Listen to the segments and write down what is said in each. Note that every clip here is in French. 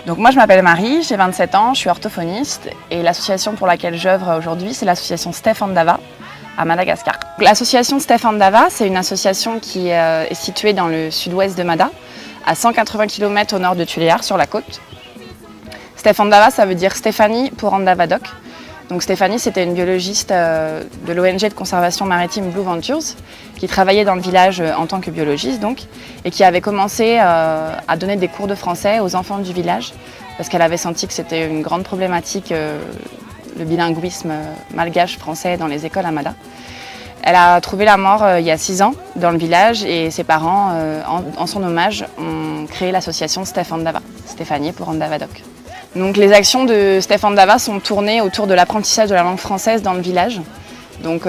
Donc moi je m'appelle Marie, j'ai 27 ans, je suis orthophoniste et l'association pour laquelle j'œuvre aujourd'hui c'est l'association Stefan Dava à Madagascar. L'association Stefan Dava c'est une association qui est située dans le sud-ouest de Mada, à 180 km au nord de Tuléar sur la côte. Stefan Dava ça veut dire Stéphanie pour Andavadoc. Donc Stéphanie c'était une biologiste de l'ONG de conservation maritime Blue Ventures qui travaillait dans le village en tant que biologiste donc, et qui avait commencé à donner des cours de français aux enfants du village parce qu'elle avait senti que c'était une grande problématique le bilinguisme malgache-français dans les écoles à Mada. Elle a trouvé la mort il y a 6 ans dans le village et ses parents, en son hommage, ont créé l'association Stefan Dava, Stéphanie pour Andavadoc. Donc les actions de Stefan Dava sont tournées autour de l'apprentissage de la langue française dans le village, donc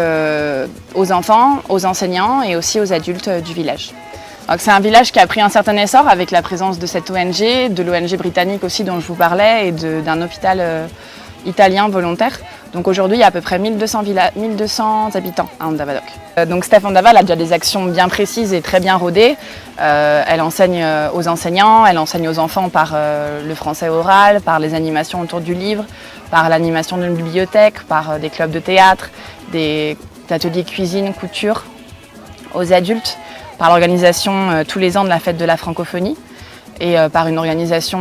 aux enfants, aux enseignants et aussi aux adultes du village. C'est un village qui a pris un certain essor avec la présence de cette ONG, de l'ONG britannique aussi dont je vous parlais et d'un hôpital italien volontaire. Donc aujourd'hui il y a à peu près 1200 habitants à Andavadoc. Donc Stefan Dava elle a déjà des actions bien précises et très bien rodées. Elle enseigne aux enseignants, elle enseigne aux enfants par le français oral, par les animations autour du livre, par l'animation d'une bibliothèque, par des clubs de théâtre, des ateliers cuisine, couture. Aux adultes, par l'organisation tous les ans de la fête de la francophonie et par une organisation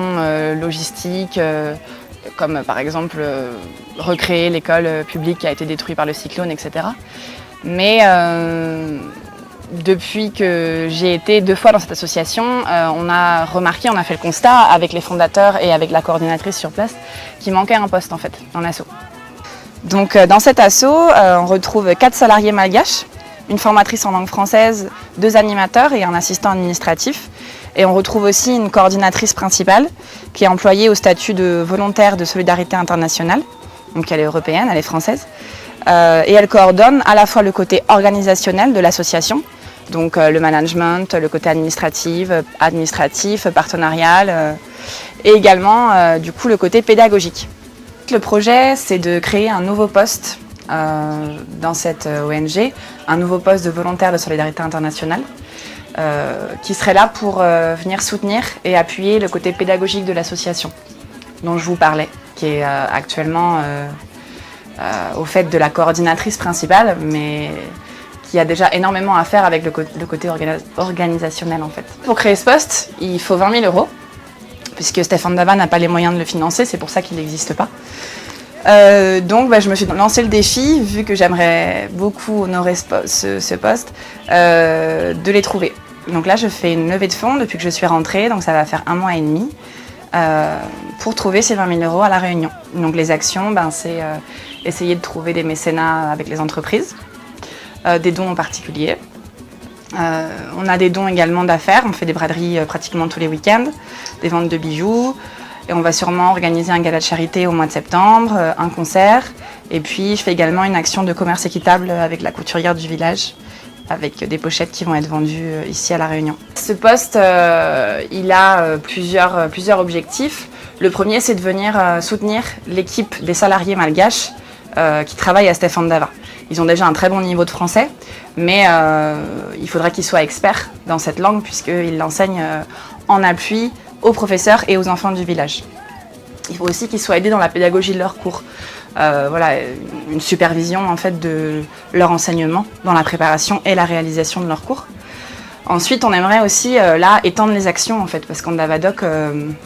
logistique comme par exemple recréer l'école publique qui a été détruite par le cyclone, etc. Mais depuis que j'ai été 2 fois dans cette association, on a remarqué, on a fait le constat avec les fondateurs et avec la coordinatrice sur place qu'il manquait un poste en fait dans l'asso. Donc dans cet asso, on retrouve 4 salariés malgaches, une formatrice en langue française, 2 animateurs et un assistant administratif. Et on retrouve aussi une coordinatrice principale qui est employée au statut de volontaire de solidarité internationale. Donc elle est européenne, elle est française. Et elle coordonne à la fois le côté organisationnel de l'association, donc le management, le côté administratif, partenarial, et également du coup le côté pédagogique. Le projet c'est de créer un nouveau poste dans cette ONG, un nouveau poste de volontaire de solidarité internationale. Qui serait là pour venir soutenir et appuyer le côté pédagogique de l'association dont je vous parlais, qui est actuellement au fait de la coordinatrice principale, mais qui a déjà énormément à faire avec le côté organisationnel en fait. Pour créer ce poste, il faut 20 000 €, puisque Stefan Dava n'a pas les moyens de le financer, c'est pour ça qu'il n'existe pas. Donc je me suis lancé le défi, vu que j'aimerais beaucoup honorer ce poste, de les trouver. Donc là je fais une levée de fonds depuis que je suis rentrée, donc ça va faire 1 mois et demi, pour trouver ces 20 000 € à La Réunion. Donc les actions, c'est essayer de trouver des mécénats avec les entreprises, des dons en particulier. On a des dons également d'affaires, on fait des braderies pratiquement tous les week-ends, des ventes de bijoux. Et on va sûrement organiser un gala de charité au mois de septembre, un concert. Et puis je fais également une action de commerce équitable avec la couturière du village, avec des pochettes qui vont être vendues ici à La Réunion. Ce poste, il a plusieurs objectifs. Le premier, c'est de venir soutenir l'équipe des salariés malgaches qui travaillent à Stefan Dava. Ils ont déjà un très bon niveau de français, mais il faudrait qu'ils soient experts dans cette langue puisqu'ils l'enseignent en appui aux professeurs et aux enfants du village. Il faut aussi qu'ils soient aidés dans la pédagogie de leurs cours. Une supervision en fait de leur enseignement dans la préparation et la réalisation de leurs cours. Ensuite, on aimerait aussi étendre les actions en fait, parce qu'Andavadoc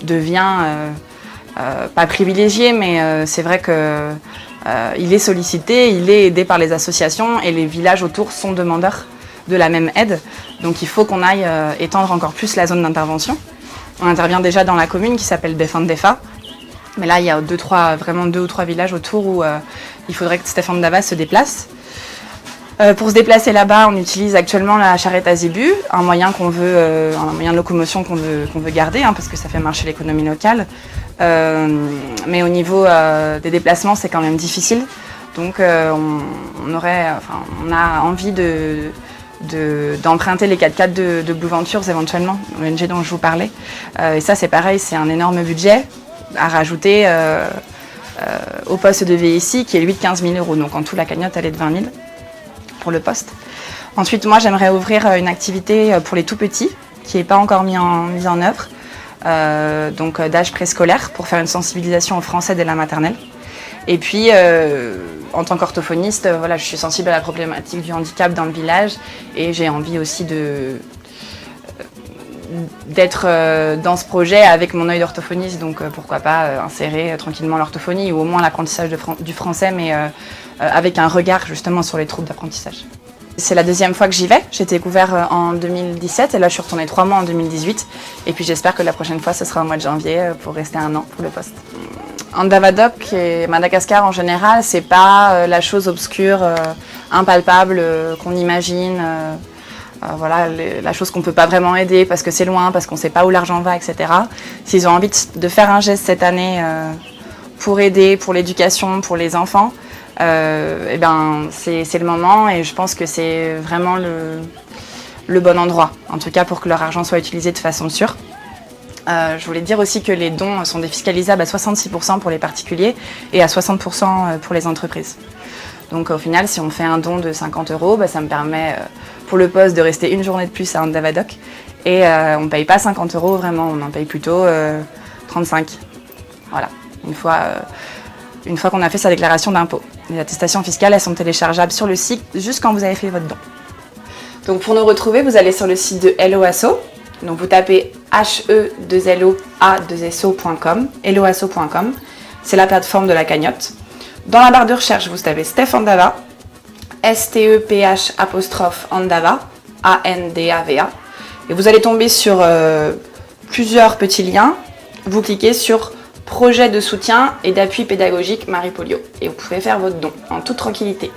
devient pas privilégié, mais c'est vrai que il est sollicité, il est aidé par les associations et les villages autour sont demandeurs de la même aide. Donc il faut qu'on aille étendre encore plus la zone d'intervention. On intervient déjà dans la commune qui s'appelle Befan-Defa. Mais là, il y a 2 ou 3 villages autour où il faudrait que Stefan Dava se déplace. Pour se déplacer là-bas, on utilise actuellement la charrette à zébu, un moyen de locomotion qu'on veut garder, parce que ça fait marcher l'économie locale. Mais au niveau des déplacements, c'est quand même difficile. Donc on a envie d'emprunter les 4x4 de Blue Ventures éventuellement, l'ONG dont je vous parlais. Et ça c'est pareil, c'est un énorme budget à rajouter au poste de VSI qui est lui de 15 000 €. Donc en tout la cagnotte elle est de 20 000 pour le poste. Ensuite moi j'aimerais ouvrir une activité pour les tout petits, qui n'est pas encore mis en œuvre, donc d'âge préscolaire, pour faire une sensibilisation au français dès la maternelle. Et puis, en tant qu'orthophoniste, voilà, je suis sensible à la problématique du handicap dans le village et j'ai envie aussi d'être dans ce projet avec mon œil d'orthophoniste, donc pourquoi pas insérer tranquillement l'orthophonie ou au moins l'apprentissage du français, mais avec un regard justement sur les troubles d'apprentissage. C'est la deuxième fois que j'y vais. J'ai découvert en 2017 et là je suis retournée 3 mois en 2018. Et puis j'espère que la prochaine fois ce sera au mois de janvier pour rester 1 an pour le poste. Andavadoc et Madagascar en général, c'est pas la chose obscure, impalpable qu'on imagine. Voilà, la chose qu'on ne peut pas vraiment aider parce que c'est loin, parce qu'on ne sait pas où l'argent va, etc. S'ils ont envie de faire un geste cette année pour aider, pour l'éducation, pour les enfants, eh ben, c'est le moment et je pense que c'est vraiment le bon endroit, en tout cas pour que leur argent soit utilisé de façon sûre. Je voulais dire aussi que les dons sont défiscalisables à 66% pour les particuliers et à 60% pour les entreprises. Donc au final, si on fait un don de 50 €, bah, ça me permet pour le poste de rester une journée de plus à Andavadoc. Et on ne paye pas 50 € vraiment, on en paye plutôt 35. Voilà, une fois qu'on a fait sa déclaration d'impôt. Les attestations fiscales, elles sont téléchargeables sur le site juste quand vous avez fait votre don. Donc pour nous retrouver, vous allez sur le site de Hello Asso. Donc vous tapez he2loa2so.com, helloasso.com. C'est la plateforme de la cagnotte. Dans la barre de recherche, vous tapez Steph Andava, STEPH''Andava, ANDAVA. Et vous allez tomber sur plusieurs petits liens. Vous cliquez sur Projet de soutien et d'appui pédagogique Marie Polio. Et vous pouvez faire votre don en toute tranquillité.